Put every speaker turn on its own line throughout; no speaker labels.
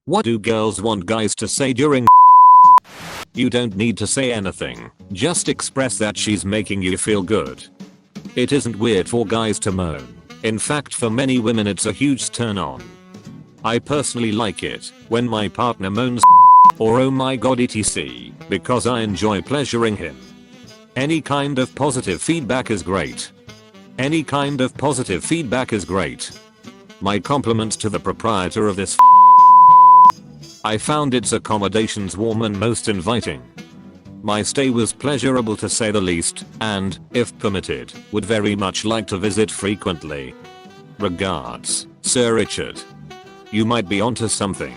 What do girls want guys to say during? You don't need to say anything, just express that she's making you feel good. It isn't weird for guys to moan. In fact, for many women it's a huge turn on. I personally like it when my partner moans or oh my god etc. because I enjoy pleasuring him. Any kind of positive feedback is great. Any kind of positive feedback is great. My compliments to the proprietor of this. I found its accommodations warm and most inviting. My stay was pleasurable to say the least, and, if permitted, would very much like to visit frequently. Regards, Sir Richard. You might be onto something.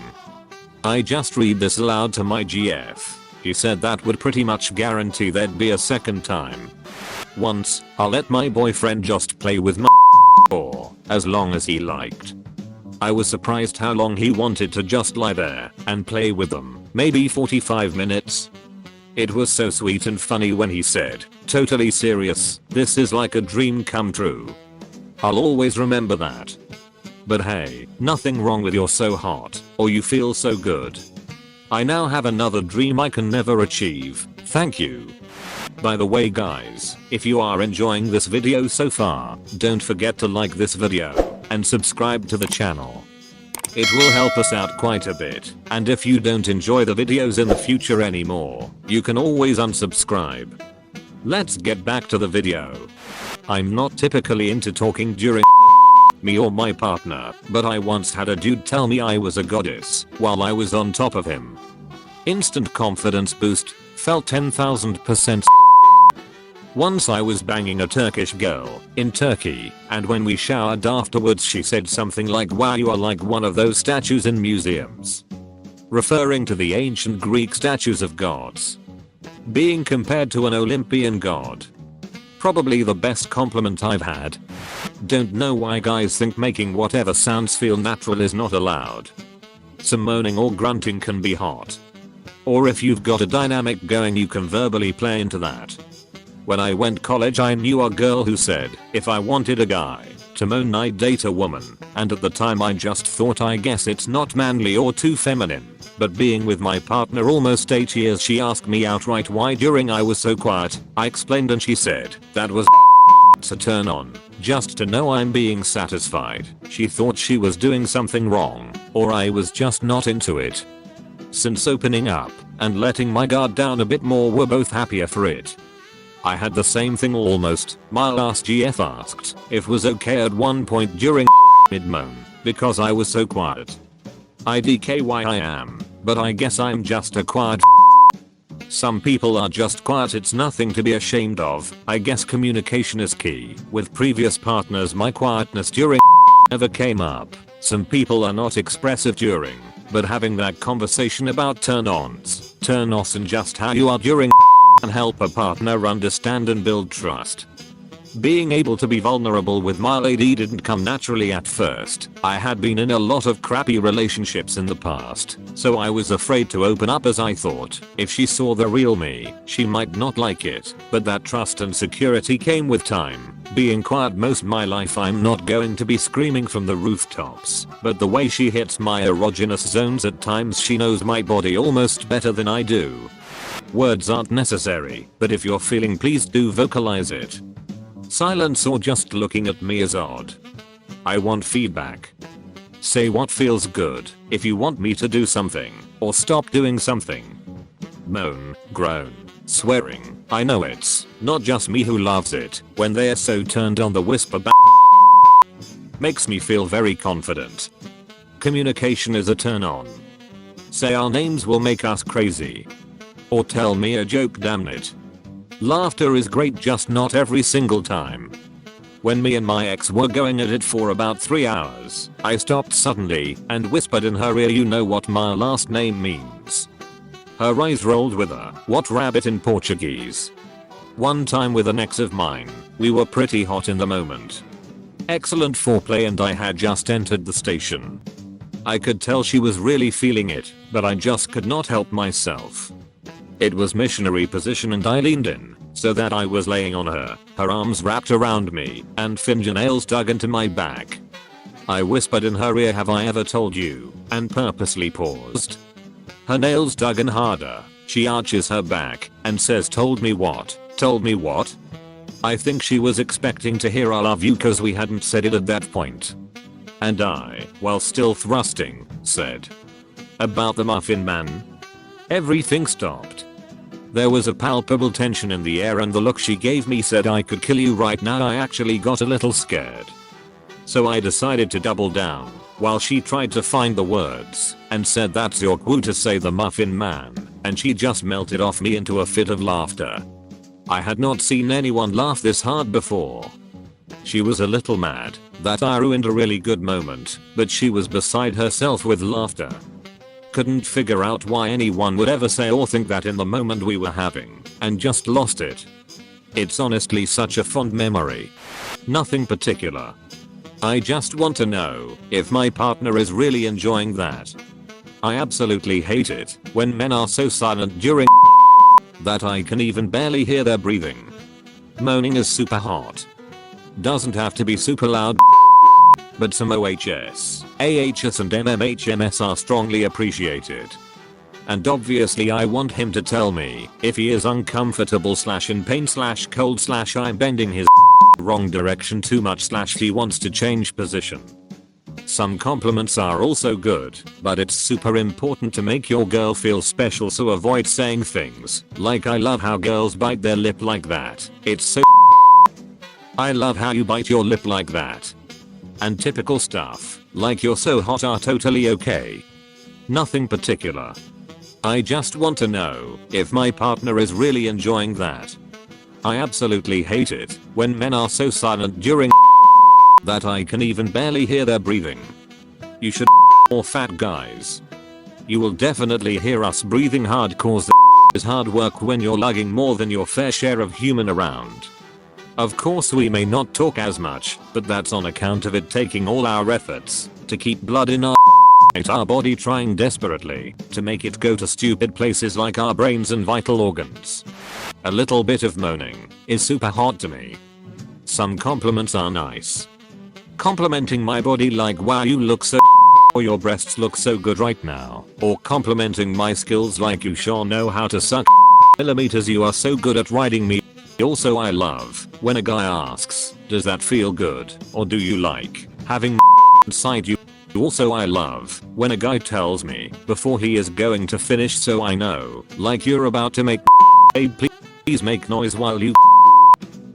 I just read this aloud to my GF. He said that would pretty much guarantee there'd be a second time. Once, I let my boyfriend just play with my for as long as he liked. I was surprised how long he wanted to just lie there and play with them, maybe 45 minutes. It was so sweet and funny when he said, totally serious, this is like a dream come true. I'll always remember that. But hey, nothing wrong with you're so hot, or you feel so good. I now have another dream I can never achieve, thank you. By the way guys, if you are enjoying this video so far, don't forget to like this video and subscribe to the channel. It will help us out quite a bit, and if you don't enjoy the videos in the future anymore, you can always unsubscribe. Let's get back to the video. I'm not typically into talking during me or my partner, but I once had a dude tell me I was a goddess while I was on top of him. Instant confidence boost, felt 10,000%. Once I was banging a Turkish girl in Turkey, and when we showered afterwards she said something like, wow, you are like one of those statues in museums. Referring to the ancient Greek statues of gods. Being compared to an Olympian god. Probably the best compliment I've had. Don't know why guys think making whatever sounds feel natural is not allowed. Some moaning or grunting can be hot. Or if you've got a dynamic going you can verbally play into that. When I went college I knew a girl who said, if I wanted a guy to moan I'd date a woman, and at the time I just thought I guess it's not manly or too feminine, but being with my partner almost 8 years she asked me outright why during I was so quiet. I explained and she said, that was a turn on, just to know I'm being satisfied. She thought she was doing something wrong, or I was just not into it. Since opening up and letting my guard down a bit more we're both happier for it. I had the same thing almost. My last GF asked if was okay at one point during mid-moan because I was so quiet. IDK why I am, but I guess I'm just a quiet. Some people are just quiet, it's nothing to be ashamed of. I guess communication is key. With previous partners my quietness during never came up. Some people are not expressive during, but having that conversation about turn-ons, turn-offs and just how you are during and help a partner understand and build trust. Being able to be vulnerable with my lady didn't come naturally at first. I had been in a lot of crappy relationships in the past, so I was afraid to open up as I thought if she saw the real me, she might not like it, but that trust and security came with time. Being quiet most my life I'm not going to be screaming from the rooftops, but the way she hits my erogenous zones at times she knows my body almost better than I do. Words aren't necessary, but if you're feeling please do vocalize it. Silence or just looking at me is odd. I want feedback. Say what feels good if you want me to do something or stop doing something. Moan, groan, swearing. I know it's not just me who loves it when they're so turned on. The whisper makes me feel very confident. Communication is a turn on. Say our names will make us crazy. Or tell me a joke, damn it. Laughter is great, just not every single time. When me and my ex were going at it for about 3 hours, I stopped suddenly and whispered in her ear, you know what my last name means? Her eyes rolled with a what rabbit in Portuguese. One time with an ex of mine, we were pretty hot in the moment. Excellent foreplay and I had just entered the station. I could tell she was really feeling it, but I just could not help myself. It was missionary position and I leaned in, so that I was laying on her arms wrapped around me, and fingernails dug into my back. I whispered in her ear, have I ever told you, and purposely paused. Her nails dug in harder. She arches her back and says, told me what? Told me what? I think she was expecting to hear I love you cause we hadn't said it at that point. And I, while still thrusting, said, about the muffin man? Everything stopped. There was a palpable tension in the air and the look she gave me said I could kill you right now. I actually got a little scared. So I decided to double down while she tried to find the words and said, that's your clue to say the muffin man, and she just melted off me into a fit of laughter. I had not seen anyone laugh this hard before. She was a little mad that I ruined a really good moment, but she was beside herself with laughter. Couldn't figure out why anyone would ever say or think that in the moment we were having, and just lost it. It's honestly such a fond memory. Nothing particular. I just want to know if my partner is really enjoying that. I absolutely hate it when men are so silent during that I can even barely hear their breathing. Moaning is super hot. Doesn't have to be super loud, but some OHS, AHS and MMHMS are strongly appreciated. And obviously I want him to tell me if he is uncomfortable / in pain / cold / I'm bending his wrong direction too much / he wants to change position. Some compliments are also good, but it's super important to make your girl feel special, so avoid saying things like I love how girls bite their lip like that. It's so I love how you bite your lip like that. And typical stuff like you're so hot are totally okay. Nothing particular. I just want to know if my partner is really enjoying that. I absolutely hate it when men are so silent during that I can even barely hear their breathing. You should more fat guys. You will definitely hear us breathing hard cause the is hard work when you're lugging more than your fair share of human around. Of course we may not talk as much, but that's on account of it taking all our efforts to keep blood in our body, trying desperately to make it go to stupid places like our brains and vital organs. A little bit of moaning is super hot to me. Some compliments are nice. Complimenting my body like wow you look so or your breasts look so good right now, or complimenting my skills like you sure know how to suck millimeters, you are so good at riding me. Also I love when a guy asks, does that feel good, or do you like having inside you? Also I love when a guy tells me before he is going to finish so I know, like you're about to make babe please make noise while you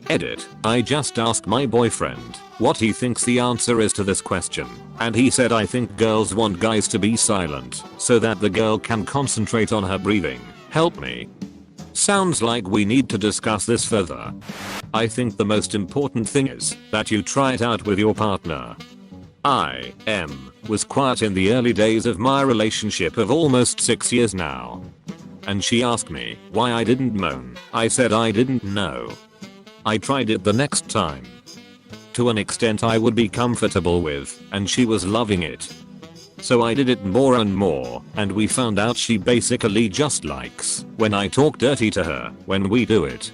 edit. I just asked my boyfriend what he thinks the answer is to this question, and he said I think girls want guys to be silent so that the girl can concentrate on her breathing. Help me. Sounds like we need to discuss this further. I think the most important thing is that you try it out with your partner. I was quiet in the early days of my relationship of almost 6 years now. And she asked me why I didn't moan. I said I didn't know. I tried it the next time. To an extent I would be comfortable with, and she was loving it. So I did it more and more, and we found out she basically just likes when I talk dirty to her when we do it.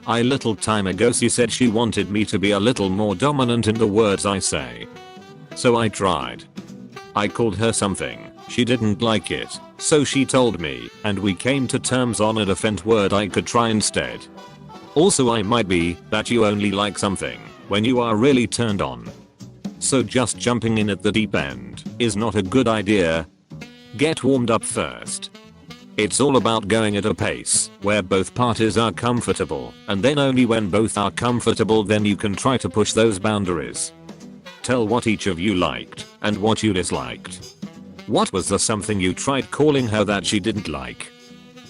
A little time ago she said she wanted me to be a little more dominant in the words I say. So I tried. I called her something, she didn't like it, so she told me, and we came to terms on a different word I could try instead. Also I might be that you only like something when you are really turned on. So just jumping in at the deep end is not a good idea. Get warmed up first. It's all about going at a pace where both parties are comfortable, and then only when both are comfortable then you can try to push those boundaries. Tell what each of you liked and what you disliked. What was the something you tried calling her that she didn't like?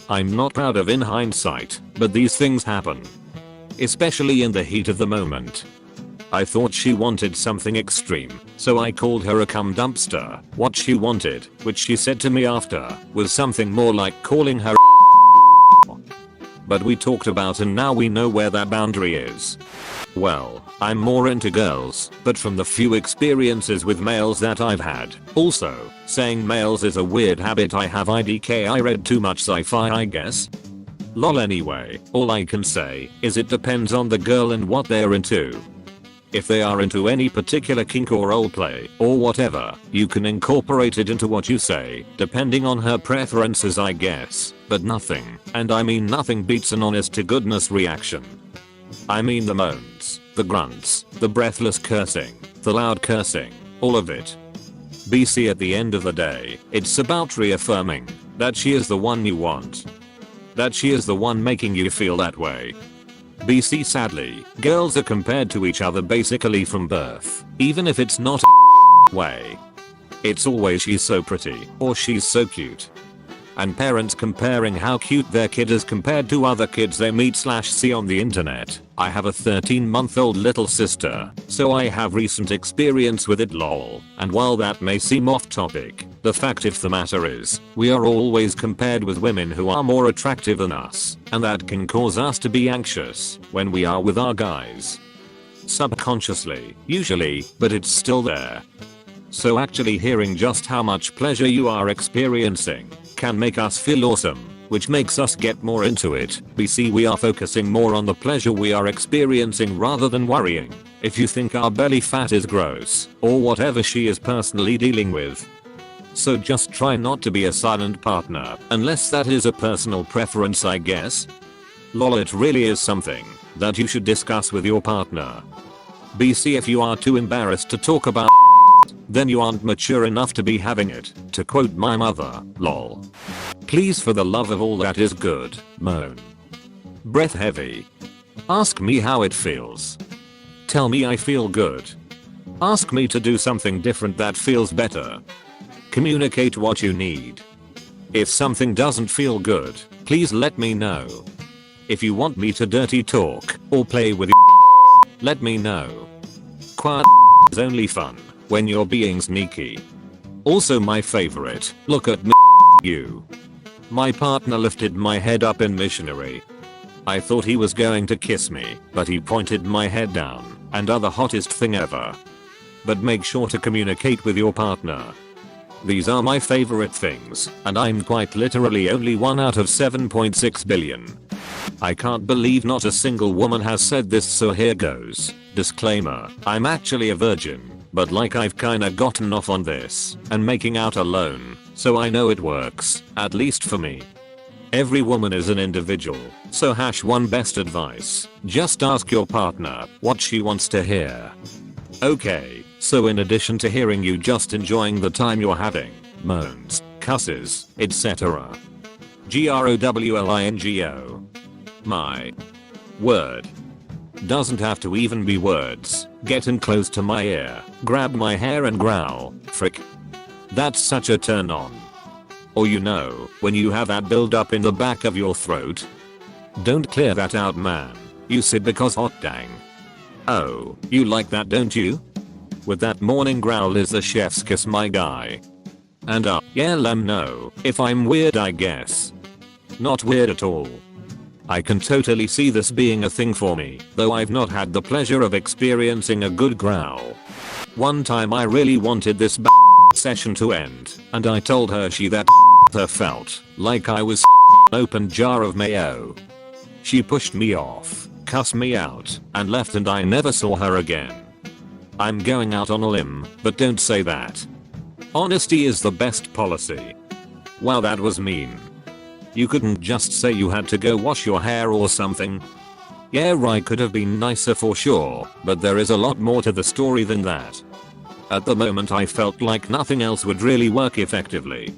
I'm not proud of in hindsight, but these things happen. Especially in the heat of the moment. I thought she wanted something extreme, so I called her a cum dumpster. What she wanted, which she said to me after, was something more like calling her but we talked about and now we know where that boundary is. Well, I'm more into girls, but from the few experiences with males that I've had, also, saying males is a weird habit I have. I read too much sci-fi I guess. Lol anyway, all I can say is it depends on the girl and what they're into. If they are into any particular kink or roleplay or whatever, you can incorporate it into what you say, depending on her preferences I guess, but nothing, and I mean nothing beats an honest to goodness reaction. I mean the moans, the grunts, the breathless cursing, the loud cursing, all of it. BC, at the end of the day, it's about reaffirming that she is the one you want. That she is the one making you feel that way. BC, sadly, girls are compared to each other basically from birth, even if it's not a way. It's always she's so pretty or she's so cute. And parents comparing how cute their kid is compared to other kids they meet/see on the internet. I have a 13-month-old little sister, so I have recent experience with it lol. And while that may seem off topic, the fact of the matter is, we are always compared with women who are more attractive than us, and that can cause us to be anxious when we are with our guys. Subconsciously, usually, but it's still there. So actually hearing just how much pleasure you are experiencing can make us feel awesome, which makes us get more into it. BC, we are focusing more on the pleasure we are experiencing rather than worrying if you think our belly fat is gross or whatever she is personally dealing with. So just try not to be a silent partner unless that is a personal preference I guess. Lol, it really is something that you should discuss with your partner. BC, if you are too embarrassed to talk about then you aren't mature enough to be having it, to quote my mother, lol. Please, for the love of all that is good, moan. Breath heavy. Ask me how it feels. Tell me I feel good. Ask me to do something different that feels better. Communicate what you need. If something doesn't feel good, please let me know. If you want me to dirty talk or play with let me know. Quiet is only fun when you're being sneaky. Also my favorite, look at me you. My partner lifted my head up in missionary. I thought he was going to kiss me, but he pointed my head down, and other hottest thing ever. But make sure to communicate with your partner. These are my favorite things, and I'm quite literally only 1 out of 7.6 billion. I can't believe not a single woman has said this, so here goes. Disclaimer, I'm actually a virgin. But like I've kinda gotten off on this and making out alone, so I know it works, at least for me. Every woman is an individual, so one best advice, just ask your partner what she wants to hear. Okay, so in addition to hearing you just enjoying the time you're having, moans, cusses, etc. growlingo. My word. Doesn't have to even be words. Getting close to my ear, grab my hair and growl, frick. That's such a turn on. Or you know, when you have that build up in the back of your throat. Don't clear that out, man. You said because hot dang. Oh, you like that, don't you? With that morning growl is the chef's kiss, my guy. And yeah, let me know if I'm weird, I guess. Not weird at all. I can totally see this being a thing for me, though I've not had the pleasure of experiencing a good growl. One time I really wanted this session to end, and I told her that her felt like I was open jar of mayo. She pushed me off, cussed me out, and left, and I never saw her again. I'm going out on a limb, but don't say that. Honesty is the best policy. Wow, that was mean. You couldn't just say you had to go wash your hair or something? Yeah, right, could have been nicer for sure, but there is a lot more to the story than that. At the moment I felt like nothing else would really work effectively.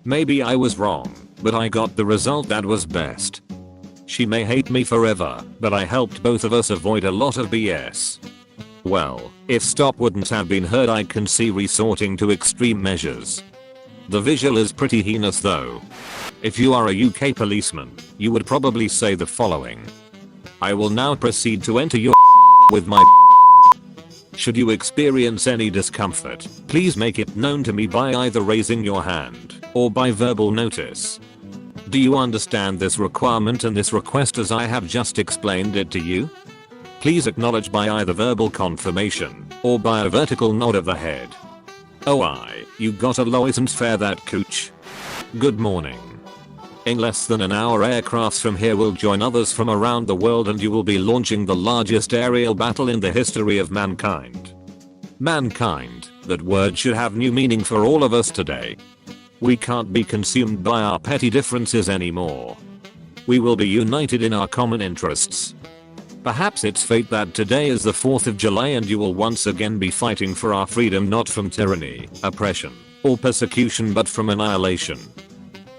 Maybe I was wrong, but I got the result that was best. She may hate me forever, but I helped both of us avoid a lot of BS. Well, if stop wouldn't have been heard, I can see resorting to extreme measures. The visual is pretty heinous though. If you are a UK policeman, you would probably say the following. I will now proceed to enter your with my. Should you experience any discomfort, please make it known to me by either raising your hand or by verbal notice. Do you understand this requirement and this request as I have just explained it to you? Please acknowledge by either verbal confirmation or by a vertical nod of the head. Oh, you got a license, fair that cooch. Good morning. In less than an hour, aircrafts from here will join others from around the world and you will be launching the largest aerial battle in the history of mankind. Mankind, that word should have new meaning for all of us today. We can't be consumed by our petty differences anymore. We will be united in our common interests. Perhaps it's fate that today is the 4th of July and you will once again be fighting for our freedom, not from tyranny, oppression, or persecution, but from annihilation.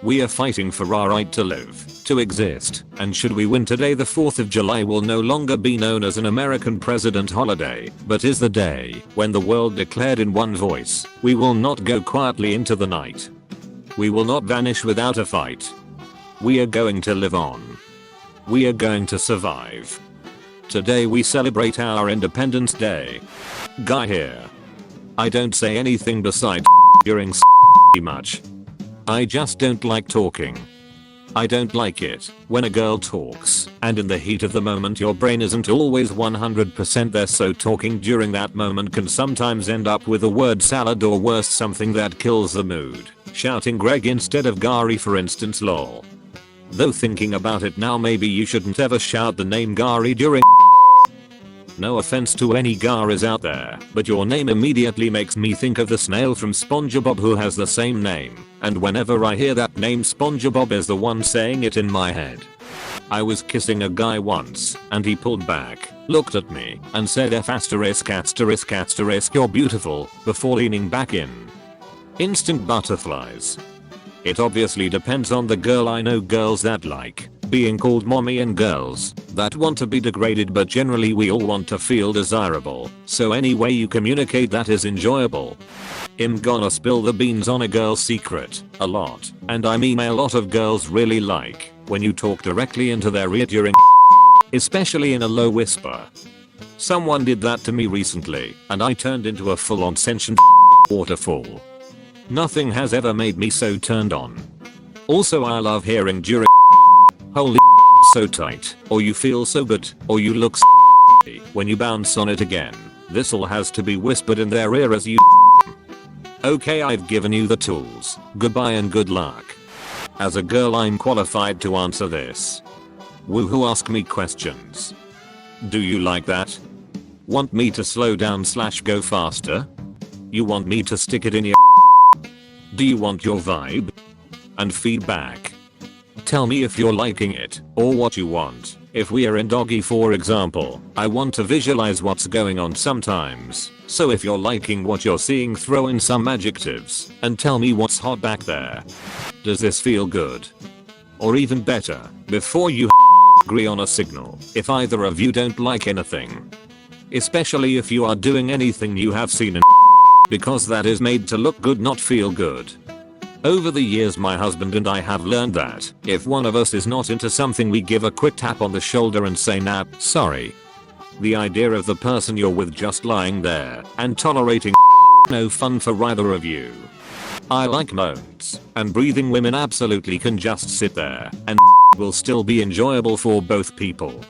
We are fighting for our right to live, to exist, and should we win today, the 4th of July will no longer be known as an American president holiday, but is the day when the world declared in one voice, we will not go quietly into the night. We will not vanish without a fight. We are going to live on. We are going to survive. Today we celebrate our Independence Day. Guy here. I don't say anything besides during much. I just don't like talking. I don't like it when a girl talks and in the heat of the moment your brain isn't always 100% there, so talking during that moment can sometimes end up with a word salad or worse, something that kills the mood. Shouting Greg instead of Gary, for instance, lol. Though thinking about it now, maybe you shouldn't ever shout the name Gary during. No offense to any Garis out there, but your name immediately makes me think of the snail from SpongeBob who has the same name, and whenever I hear that name, SpongeBob is the one saying it in my head. I was kissing a guy once, and he pulled back, looked at me, and said F*** you're beautiful, before leaning back in. Instant butterflies. It obviously depends on the girl. I know girls that like being called mommy and girls that want to be degraded, but generally we all want to feel desirable, so any way you communicate that is enjoyable. I'm gonna spill the beans on a girl's secret a lot, and I mean a lot of girls really like when you talk directly into their ear during especially in a low whisper. Someone did that to me recently and I turned into a full-on sentient waterfall. Nothing has ever made me so turned on. Also, I love hearing during holy so tight, or you feel so good, or you look when you bounce on it again. This all has to be whispered in their ear as you. Okay, I've given you the tools. Goodbye and good luck. As a girl, I'm qualified to answer this. Woohoo, ask me questions. Do you like that? Want me to slow down / go faster? You want me to stick it in your. Do you want your vibe? And feedback. Tell me if you're liking it, or what you want. If we are in doggy, for example, I want to visualize what's going on sometimes. So if you're liking what you're seeing, throw in some adjectives, and tell me what's hot back there. Does this feel good? Or even better, before you agree on a signal, if either of you don't like anything. Especially if you are doing anything you have seen in because that is made to look good, not feel good. Over the years, my husband and I have learned that if one of us is not into something, we give a quick tap on the shoulder and say, nah, sorry. The idea of the person you're with just lying there and tolerating no fun for either of you. I like moans, and breathing women absolutely can just sit there and will still be enjoyable for both people.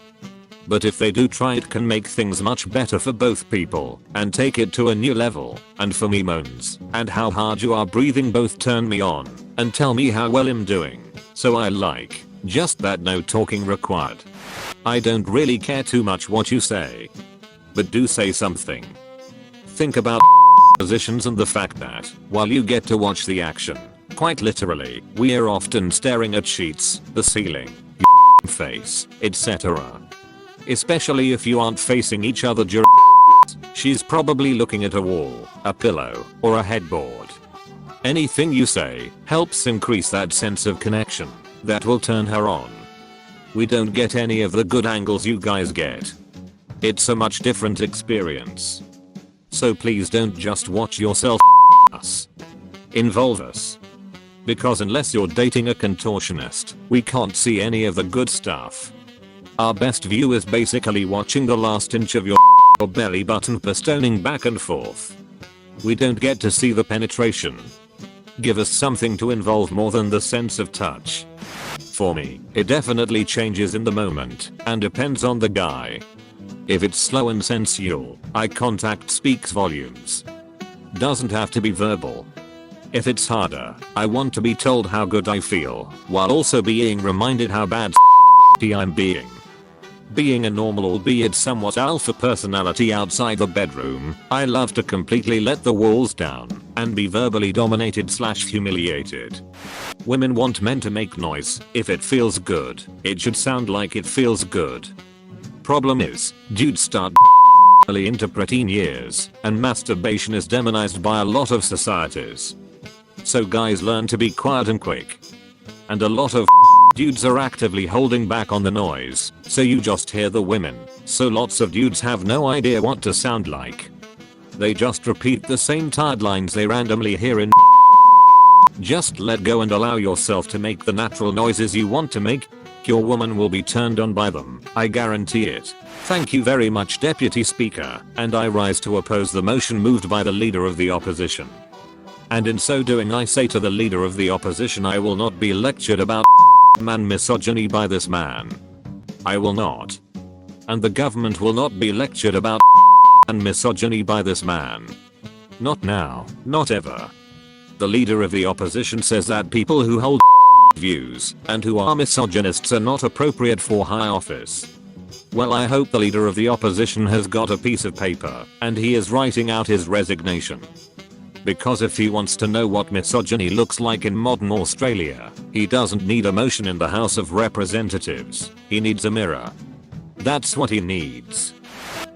But if they do try, it can make things much better for both people and take it to a new level. And for me, moans and how hard you are breathing both turn me on and tell me how well I'm doing. So I like just that, no talking required. I don't really care too much what you say, but do say something. Think about positions and the fact that while you get to watch the action, quite literally, we are often staring at sheets, the ceiling, your face, etc. Especially if you aren't facing each other during she's probably looking at a wall, a pillow, or a headboard. Anything you say helps increase that sense of connection that will turn her on. We don't get any of the good angles you guys get. It's a much different experience. So please don't just watch yourself us. Involve us. Because unless you're dating a contortionist, we can't see any of the good stuff. Our best view is basically watching the last inch of your belly button pistoning back and forth. We don't get to see the penetration. Give us something to involve more than the sense of touch. For me, it definitely changes in the moment and depends on the guy. If it's slow and sensual, eye contact speaks volumes. Doesn't have to be verbal. If it's harder, I want to be told how good I feel, while also being reminded how bad I'm being. Being a normal albeit somewhat alpha personality outside the bedroom, I love to completely let the walls down and be verbally dominated / humiliated. Women want men to make noise. If it feels good, it should sound like it feels good. Problem is, dudes start early into preteen years, and masturbation is demonized by a lot of societies. So guys learn to be quiet and quick. And a lot of dudes are actively holding back on the noise, so you just hear the women. So lots of dudes have no idea what to sound like. They just repeat the same tired lines they randomly hear in. Just let go and allow yourself to make the natural noises you want to make. Your woman will be turned on by them, I guarantee it. Thank you very much, Deputy Speaker, and I rise to oppose the motion moved by the Leader of the Opposition. And in so doing I say to the Leader of the Opposition, I will not be lectured about man misogyny by this man. I will not. And the government will not be lectured about and misogyny by this man. Not now, not ever. The Leader of the Opposition says that people who hold views and who are misogynists are not appropriate for high office. Well, I hope the Leader of the Opposition has got a piece of paper and he is writing out his resignation. Because if he wants to know what misogyny looks like in modern Australia, he doesn't need a motion in the House of Representatives, he needs a mirror. That's what he needs.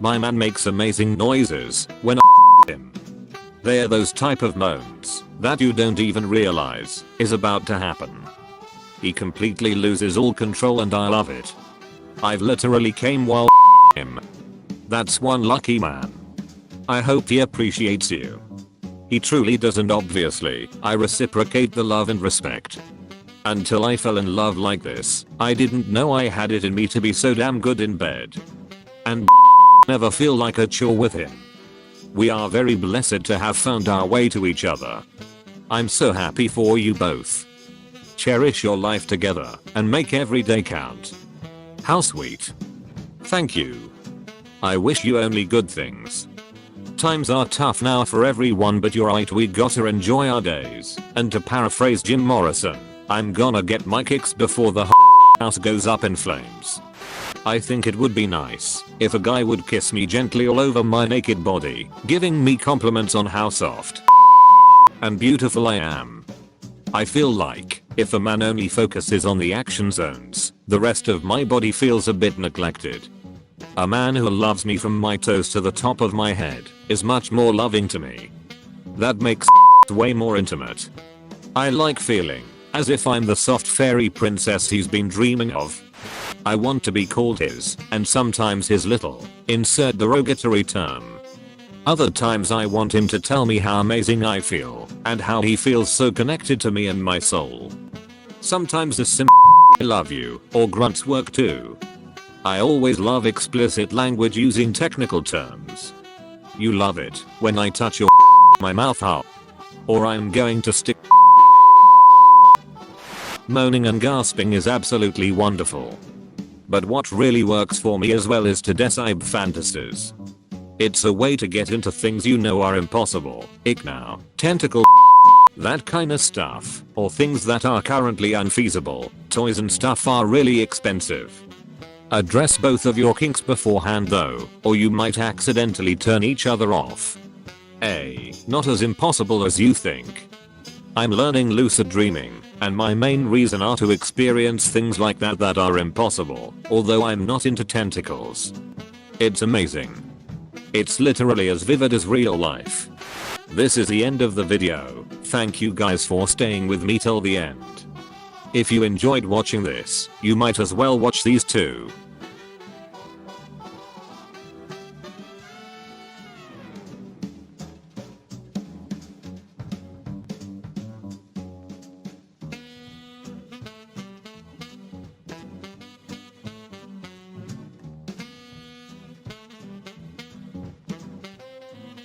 My man makes amazing noises when I him. They're those type of moans that you don't even realize is about to happen. He completely loses all control and I love it. I've literally came while him. That's one lucky man. I hope he appreciates you. He truly does, and obviously, I reciprocate the love and respect. Until I fell in love like this, I didn't know I had it in me to be so damn good in bed. And never feel like a chore with him. We are very blessed to have found our way to each other. I'm so happy for you both. Cherish your life together and make every day count. How sweet. Thank you. I wish you only good things. Times are tough now for everyone, but you're right, we gotta enjoy our days. And to paraphrase Jim Morrison, I'm gonna get my kicks before the house goes up in flames. I think it would be nice if a guy would kiss me gently all over my naked body, giving me compliments on how soft and beautiful I am. I feel like if a man only focuses on the action zones, the rest of my body feels a bit neglected. A man who loves me from my toes to the top of my head is much more loving to me. That makes way more intimate. I like feeling as if I'm the soft fairy princess he's been dreaming of. I want to be called his, and sometimes his little, insert derogatory term. Other times I want him to tell me how amazing I feel and how he feels so connected to me and my soul. Sometimes a simple I love you or grunts work too. I always love explicit language using technical terms. You love it when I touch your my mouth up. Or I'm going to stick. Moaning and gasping is absolutely wonderful. But what really works for me as well is to describe fantasies. It's a way to get into things you know are impossible, ick now, tentacle, that kinda stuff, or things that are currently unfeasible. Toys and stuff are really expensive. Address both of your kinks beforehand though, or you might accidentally turn each other off. Not as impossible as you think. I'm learning lucid dreaming, and my main reason are to experience things like that are impossible, although I'm not into tentacles. It's amazing. It's literally as vivid as real life. This is the end of the video. Thank you guys for staying with me till the end. If you enjoyed watching this, you might as well watch these too.